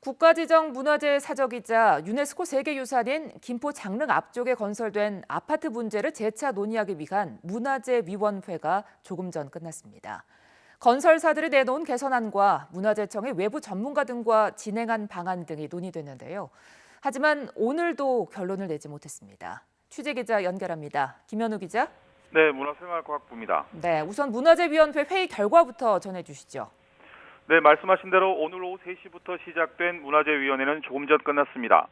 국가지정 문화재 사적이자 유네스코 세계유산인 김포 장릉 앞쪽에 건설된 아파트 문제를 재차 논의하기 위한 문화재위원회가 조금 전 끝났습니다. 건설사들이 내놓은 개선안과 문화재청의 외부 전문가 등과 진행한 방안 등이 논의됐는데요. 하지만 오늘도 결론을 내지 못했습니다. 취재기자 연결합니다. 김현우 기자. 네, 문화생활과학부입니다. 네, 우선 문화재위원회 회의 결과부터 전해주시죠. 네, 말씀하신 대로 오늘 오후 3시부터 시작된 문화재위원회는 조금 전 끝났습니다.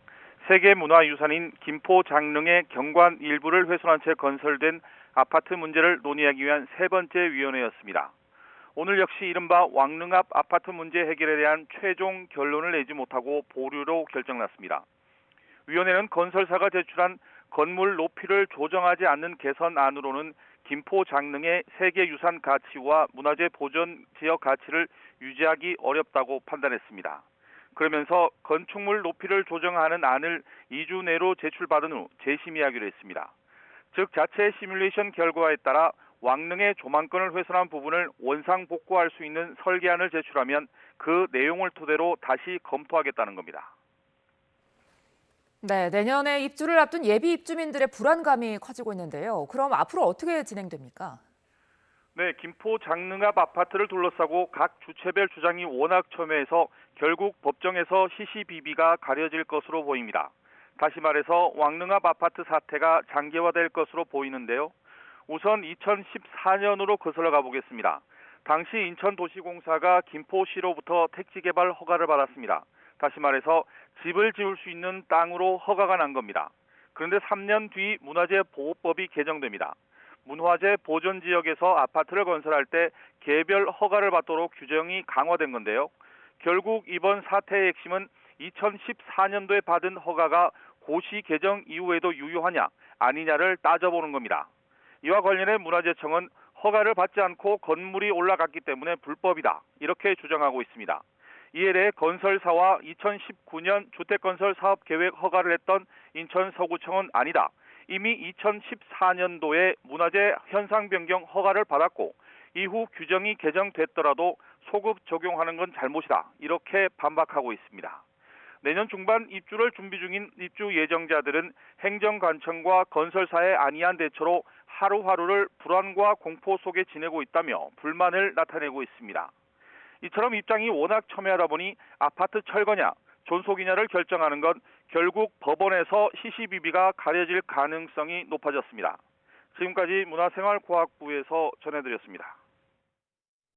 세계문화유산인 김포 장릉의 경관 일부를 훼손한 채 건설된 아파트 문제를 논의하기 위한 세 번째 위원회였습니다. 오늘 역시 이른바 왕릉 앞 아파트 문제 해결에 대한 최종 결론을 내지 못하고 보류로 결정났습니다. 위원회는 건설사가 제출한 건물 높이를 조정하지 않는 개선안으로는 김포 장릉의 세계유산 가치와 문화재 보존 지역 가치를 유지하기 어렵다고 판단했습니다. 그러면서 건축물 높이를 조정하는 안을 2주 내로 제출받은 후 재심의하기로 했습니다. 즉 자체 시뮬레이션 결과에 따라 왕릉의 조망권을 훼손한 부분을 원상 복구할 수 있는 설계안을 제출하면 그 내용을 토대로 다시 검토하겠다는 겁니다. 네, 내년에 입주를 앞둔 예비 입주민들의 불안감이 커지고 있는데요. 그럼 앞으로 어떻게 진행됩니까? 네, 김포 장릉 앞 아파트를 둘러싸고 각 주체별 주장이 워낙 첨예해서 결국 법정에서 시시비비가 가려질 것으로 보입니다. 다시 말해서 왕릉 앞 아파트 사태가 장기화될 것으로 보이는데요. 우선 2014년으로 거슬러 가보겠습니다. 당시 인천도시공사가 김포시로부터 택지개발 허가를 받았습니다. 다시 말해서 집을 지을 수 있는 땅으로 허가가 난 겁니다. 그런데 3년 뒤 문화재보호법이 개정됩니다. 문화재 보존 지역에서 아파트를 건설할 때 개별 허가를 받도록 규정이 강화된 건데요. 결국 이번 사태의 핵심은 2014년도에 받은 허가가 고시 개정 이후에도 유효하냐 아니냐를 따져보는 겁니다. 이와 관련해 문화재청은 허가를 받지 않고 건물이 올라갔기 때문에 불법이다 이렇게 주장하고 있습니다. 이에 대해 건설사와 2019년 주택건설 사업계획 허가를 했던 인천 서구청은 아니다. 이미 2014년도에 문화재 현상 변경 허가를 받았고 이후 규정이 개정됐더라도 소급 적용하는 건 잘못이다. 이렇게 반박하고 있습니다. 내년 중반 입주를 준비 중인 입주 예정자들은 행정관청과 건설사의 안이한 대처로 하루하루를 불안과 공포 속에 지내고 있다며 불만을 나타내고 있습니다. 이처럼 입장이 워낙 첨예하다 보니 아파트 철거냐 존속이냐를 결정하는 건 결국 법원에서 시시비비가 가려질 가능성이 높아졌습니다. 지금까지 문화생활과학부에서 전해드렸습니다.